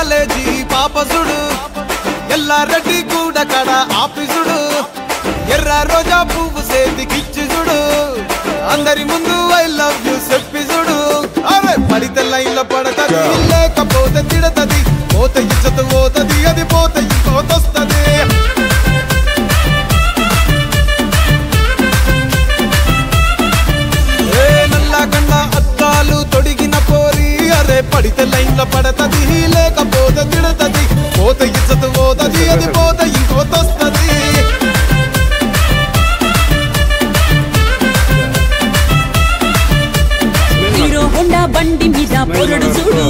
college పాపసుడు Yellareddy కూడా కడ ఆఫీసుడు ఎర్ర రోజా పువ్వు సేతికిచ్చి చూడు అందరి ముందు ఐ లవ్ యూ చెప్పిసుడు అరే పడితే లైన్ల పడతది లేకపోతే తిడతది పోత ఇచ్చత పోతది అది పోత ఇంకోతొస్తది నల్లగండ అద్దాలు తొడిగిన పోరి అరే పడితే లైన్ల పడతది లేకపోతే తిడతది పోత ఇచ్చత పోతది అది పోత ఇంకోతొస్తది హోండా బండి మీద పొరడు చూడు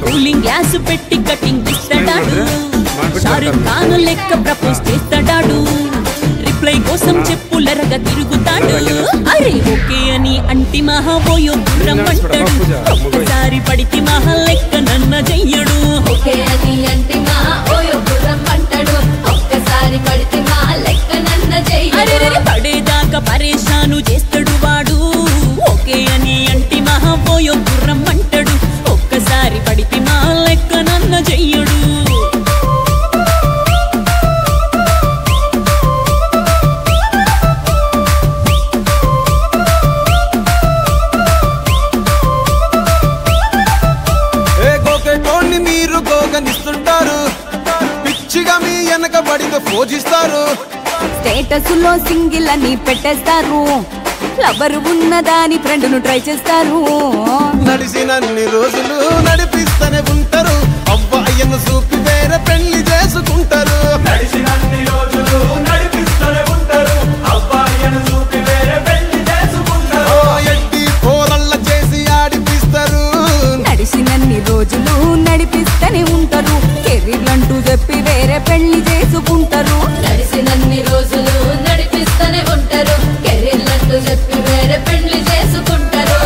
కూలింగ్ గ్లాస్ పెట్టి కటింగ్ ఇస్తాడాడు షారుఖ్ ఖాన్ లెక్క ప్రపోజ్ చేస్తాడాడు రిప్లై కోసం చెప్పులరగా తిరుగుతాడు అరే ఓకే అని అంటి మహాబోయో రమ్మంటాడు ఒక్కసారి పడితే మహా లెక్క నన్న చెయ్యడు ఓకే అని అంటి మహాబోయో రమ్మంటాడు ఒక్కసారి పడితే మహా లెక్క నన్న చెయ్యడు పడేదాకా పరేషాను చేస్తాడు వాడు ఓకే అని అంటి మహాబోయో రమ్మంటాడు ఒక్కసారి పడితే మహా లెక్క నన్న చెయ్యడు మీరు గోగనిస్తుంటారు పిచ్చిగా మీ వెనక బడితో పూజిస్తారు స్టేటస్ లో సింగిల్ అని పెట్టేస్తారు లవర్ ఉన్నదాని ఫ్రెండ్ ను ట్రై చేస్తారు నడిచినన్ని రోజులు నడిపిస్తూనే ఉంటారు అవ్వాయను చూపి వేరే పెళ్లి చేసుకుంటారు నడిచినన్ని రోజులు నడిపిస్తూనే ఉంటారు అవ్వాయను చూపి వేరే పెళ్లి చేసుకుంటారు ఎట్టి పోరల్ల చేసి ఆడిపిస్తారు నడిచినన్ని రోజులు నడిపిస్తూనే ఉంటారు కెరీర్ అంటూ చెప్పి వేరే పెళ్లి చేసుకుంటారు నడిచినన్ని రోజులు నడిపిస్తూనే ఉంటారు కెరీర్ అంటూ చెప్పి వేరే పెళ్లి చేసుకుంటారు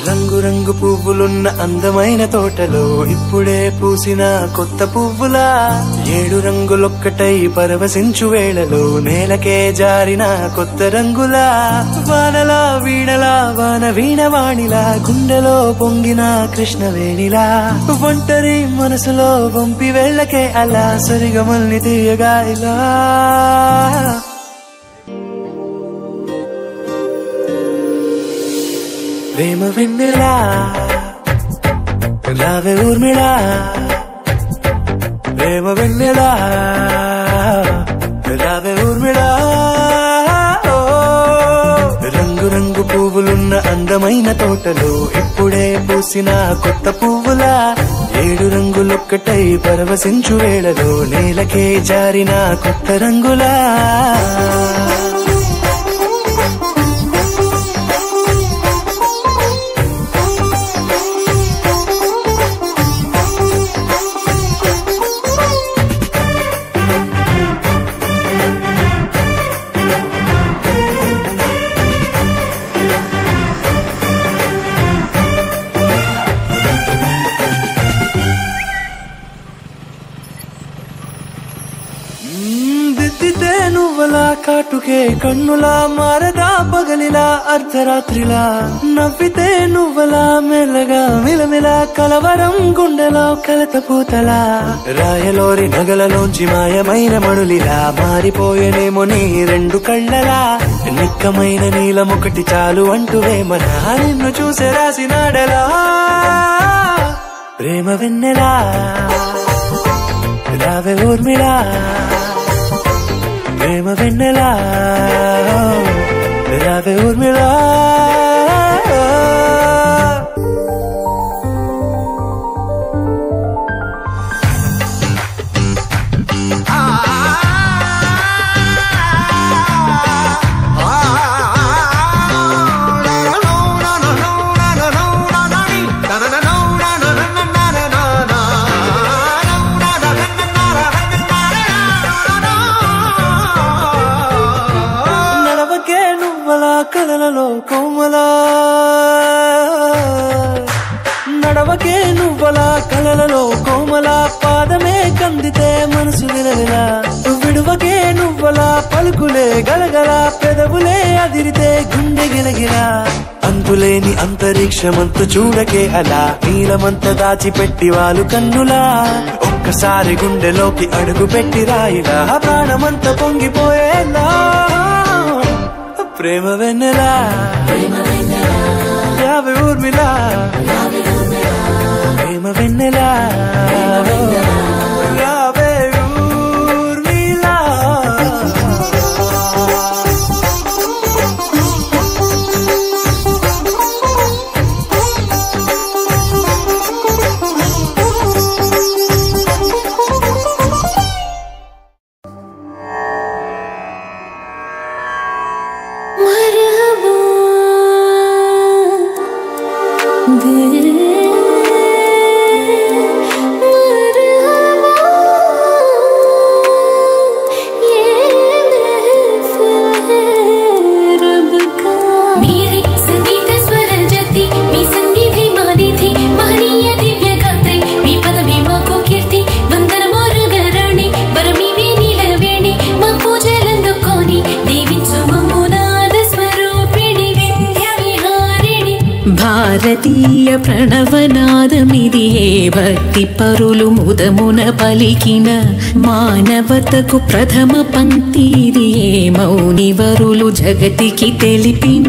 రంగు రంగు పువ్వులున్న అందమైన తోటలో ఇప్పుడే పూసిన కొత్త పువ్వులా 7 రంగులొక్కటై పరవశించు వేళలో నేలకే జారిన కొత్త రంగులా వానలా వీణలా వాన వీణవాణిలా గుండెలో పొంగిన కృష్ణవేణిలా ఒంటరి మనసులో వంపి వెళ్ళకే అలా సరిగమల్ని తీయగా ఇలా ప్రేమ వెన్నెలా రావే ఊర్మిళా ప్రేమ వెన్నెలా రావే ఊర్మిళా రంగు రంగు పువ్వులున్న అందమైన తోటలో ఇప్పుడే పూసిన కొత్త పువ్వులా 7 రంగులొక్కటై పరవశించు వేళలో నేలకే జారిన కొత్త రంగులా కదిలితే నువ్వలా కాటుకే కన్నులా మారదా పగలిలా అర్ధరాత్రిలా నవ్వితే నువ్వలా మెల్లగా మిలమిలా కలవరం గుండెలో కలతపూతలా రాయలోరి నగలలోంచి మాయమైన మణులిలా మారిపోయేనేమో నీ రెండు కళ్ళలా నిక్కమైన నీలమొకటి చాలు అంటూ వేమనా నిన్ను చూసే రాసినాడలా ప్రేమ వెన్నెలా రావే ఊర్మిళా ప్రేమ వెన్నెలా రావే ఊర్మిళా కలలలో కోమలా నడవకే నువ్వలా కలలలో కోమలా పాదమే కందితే మనసు విలవిలా విడువకే నువ్వలా పలుకులే గలగల పెదవులే అదిరితే గుండె గిలగిలా అంతులేని అంతరిక్షమంత చూడకే అలా నీలమంత దాచిపెట్టి వాళ్ళు కన్నులా ఒక్కసారి గుండెలోకి అడుగు పెట్టి రాయిలా ప్రాణమంత పొంగిపోయేలా ప్రేమ వెన్నెలా రావే ఊర్మిళా ప్రేమ వెన్నెలా రావే ఊర్మిళా భారతీయ ప్రణవనాదమిది ఏ భక్తి పరులు ముదమున పలికిన మానవతకు ప్రథమ పంక్తి ఇది ఏ మౌని వరులు జగతికి తెలిపిన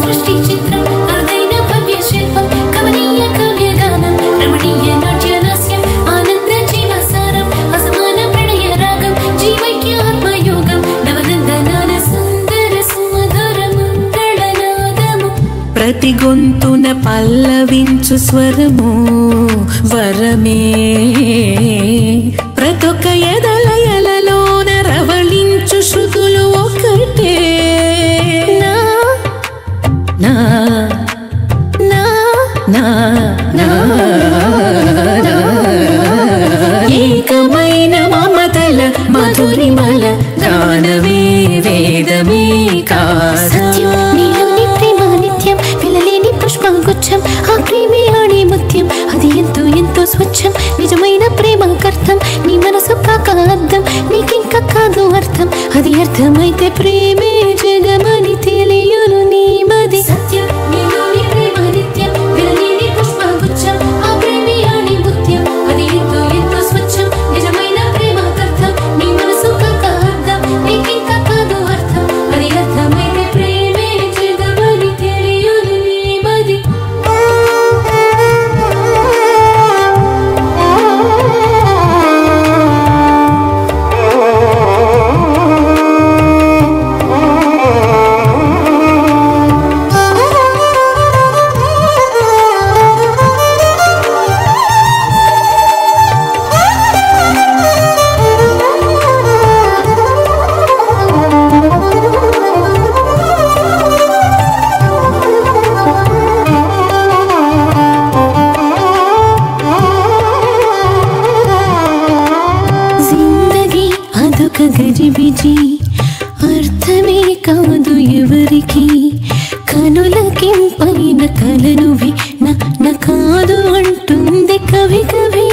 సృష్టి చిత్రం అరుదైన భవ్య శిల్పం కమనీయ కావ్యగానం రమణీయ నాట్యలాస్యం ఆనంద జీవసారం అసమాన ప్రణయ రాగం జీవైక్య ఆత్మయోగం నవనందనాన సుందర సుమధుర మంగళనాదము ప్రతి గొంతున పల్లవించు స్వరము వరమే ప్రతొక ఎదలయలలోన రవళించు శృతులు ఒకటే నా నా నా నా ఏకమైన మమతల మధురిమల గానమే వేదమే కాదా పుష్పగుచ్చం ఆ ప్రేమే ఆడే ముత్యం అది ఎంతో ఎంతో స్వచ్ఛం నిజమైన ప్రేమకర్థం నీ మనసు కాక అర్థం నీకింక కాదు అర్థం అది అర్థమైతే ప్రేమే జగమని తెలియను నీ మది సత్యం నీలోని ప్రేమ నిత్యం వినలేని పుష్పగుచ్చం ఆ ప్రేమే ఆడే ముత్యం అది ఎంతో ఎంతో స్వచ్ఛం నిజమైన ప్రేమకర్థం నీ మనసు కాక అర్థం నీకింక కాదు అర్థం అది అర్థమైతే ప్రేమే జగమని తెలియను గజిబిజి అర్థమే కాదు ఎవరికి కనులకింపైన కలనువి నా కాదు అంటుంది కవి కవి